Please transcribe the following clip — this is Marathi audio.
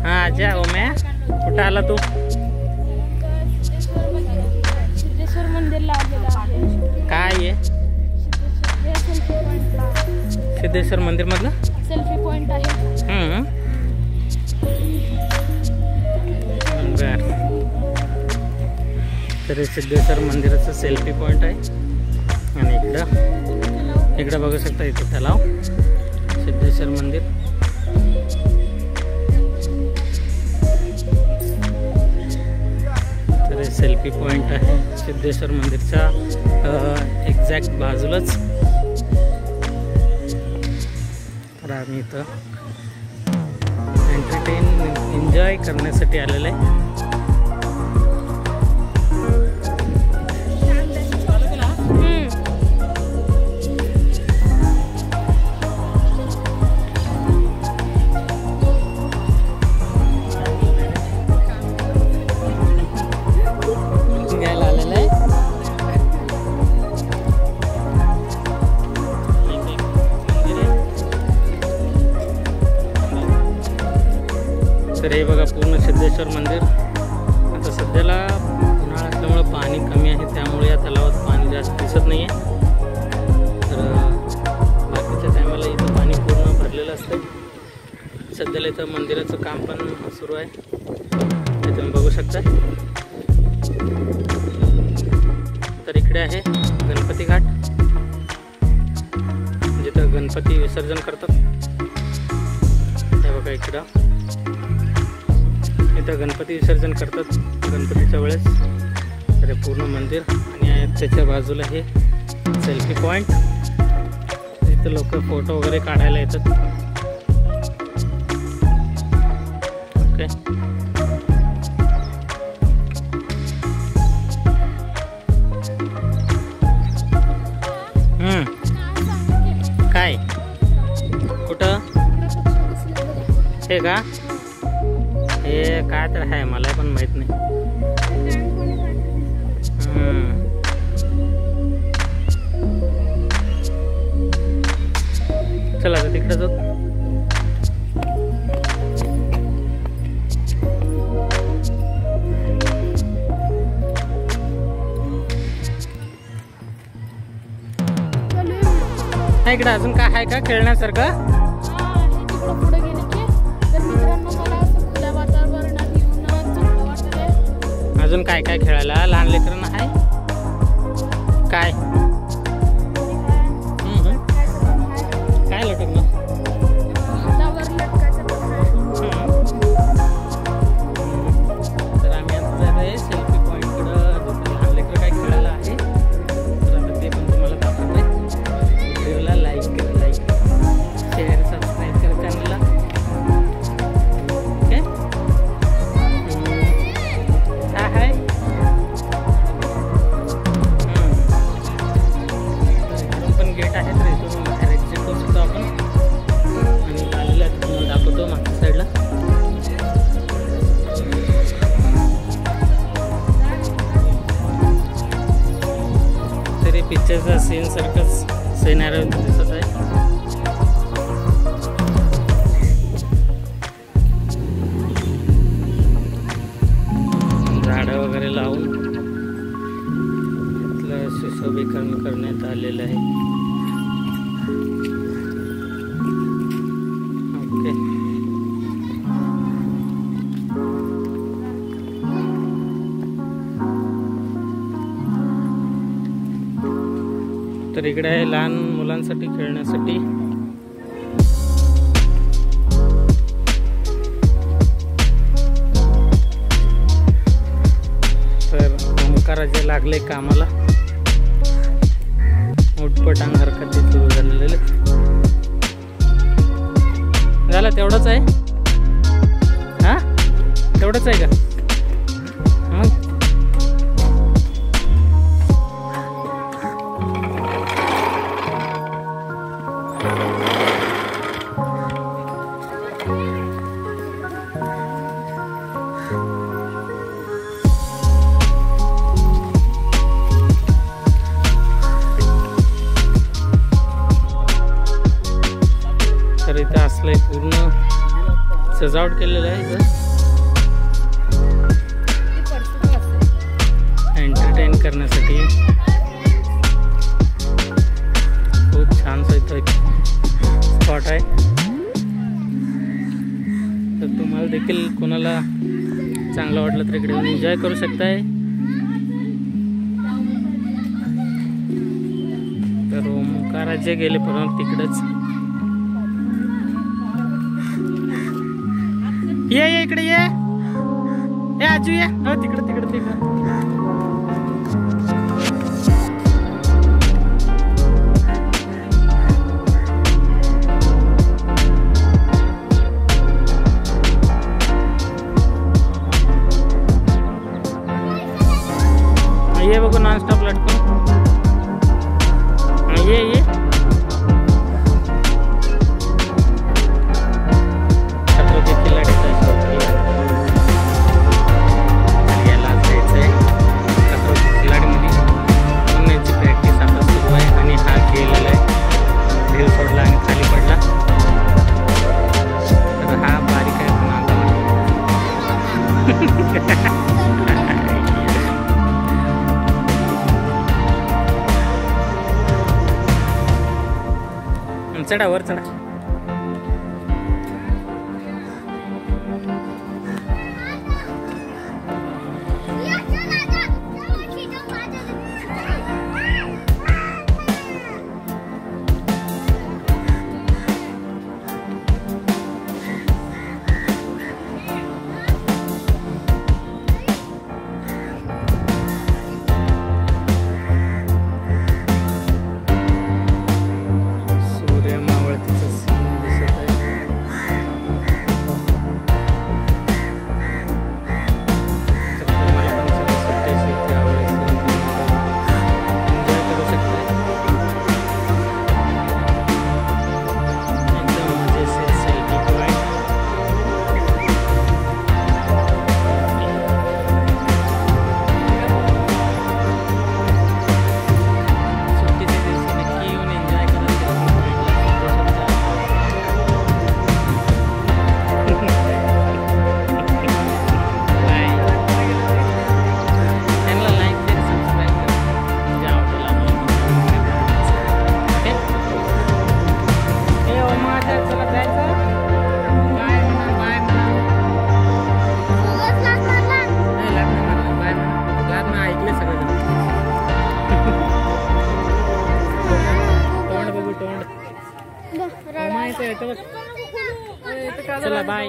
हा आजा ओम्या कुठं आला तू? सिद्धेश्वर मंदिरला आलेला आहे. काय आहे सिद्धेश्वर मंदिर मधलं सेल्फी पॉइंट आहे. बर, तर सिद्धेश्वर मंदिराचं सेल्फी पॉइंट आहे. आणि इकडं बघू शकता, इथे तलाव सिद्धेश्वर मंदिर. तर सेल्फी पॉइंट आहे सिद्धेश्वर मंदिरच्या एक्झॅक्ट बाजूलाच. तर आम्ही इथं एन्जॉय करण्यासाठी आलेलं आहे. तर हे बघा पूर्ण सिद्धेश्वर मंदिर. आता सध्याला उन्हाळा असल्यामुळं पाणी कमी आहे, त्यामुळे या तलावात पाणी जास्त दिसत नाही आहे. तर बाकीच्या टायमाला इथं पाणी पूर्ण भरलेलं असतं. सध्याला इथं मंदिराचं काम पण सुरू आहे, ते तुम्ही बघू शकता. तर इकडे आहे गणपती घाट, जिथं गणपती विसर्जन करतात. हे बघा इकडं इथं गणपती विसर्जन करतात गणपतीच्या वेळेस. तर पूर्ण मंदिर आणि त्याच्या बाजूला हे सेल्फी पॉइंट, इथं लोक फोटो वगैरे काढायला येतात. ओके, काय कुठं हे का? हे काय तर आहे, मला पण माहित नाही. चला आता तिकडे जाऊ. इकडे अजून काय आहे का खेळण्यासारखं? पुढे गेले की तर मित्रांनो मला असं खुल्या वातावरणात येऊन चांगलं वाटतंय. अजून काय काय खेळायला लहान लेकरांना आहे काय? काय लटक ना तर आम्ही आता जात आहे सेल्फी पॉईंटकडं. लहान लेकरं काय खेळायला आहे तर आता ते पण तुम्हाला दाखवत आहे. व्हिडिओला लाईक करा, शेअर, सबस्क्राईब करा चॅनलला. ओके, काय आहे इकडून पण गेट आहे, तर इथून बाहेर एक्झिट करू शकतो आपण. आणि आलेल्या तुम्हाला दाखवतो मागच्या साईडला. तरी पिक्चरचा सीन सारखंच सिनेरियो दिसत आहे. झाडं वगैरे लावून इथलं सुशोभीकरण करण्यात आलेलं आहे. ओके, तर इकडे आहे लहान मुलांसाठी खेळण्यासाठी. तर ओंकाराजे लागले कामाला, उठपटांग हरकती सुरू झालेले. झालं तेवढंच आहे? हा तेवढंच आहे का? मग तर इथं असलंय पूर्ण सजावट केलेलं आहे इथं एंटरटेन करण्यासाठी. खूप छानसा इथं एक स्पॉट आहे. तर तुम्हाला देखील कोणाला चांगलं वाटलं तर इकडे येऊन एन्जॉय करू शकताय. तर ओंकाराचे गेले परत तिकडच. ये इकडे ये आजू ये. हो तिकडे तिकडे तिकडे. ये बघू नॉन स्टॉप लटकून. ये खतरों के खिलाडीचा शो याला जायचंय. खतरों के खिलाडीमध्ये पुण्याची प्रॅक्टिस आता सुरू आहे आणि हा गेलेला आहे. ढील सोडला आणि खाली पडला. तर हा बारीक आहे पण आता चढा वर चढा. चला बाय.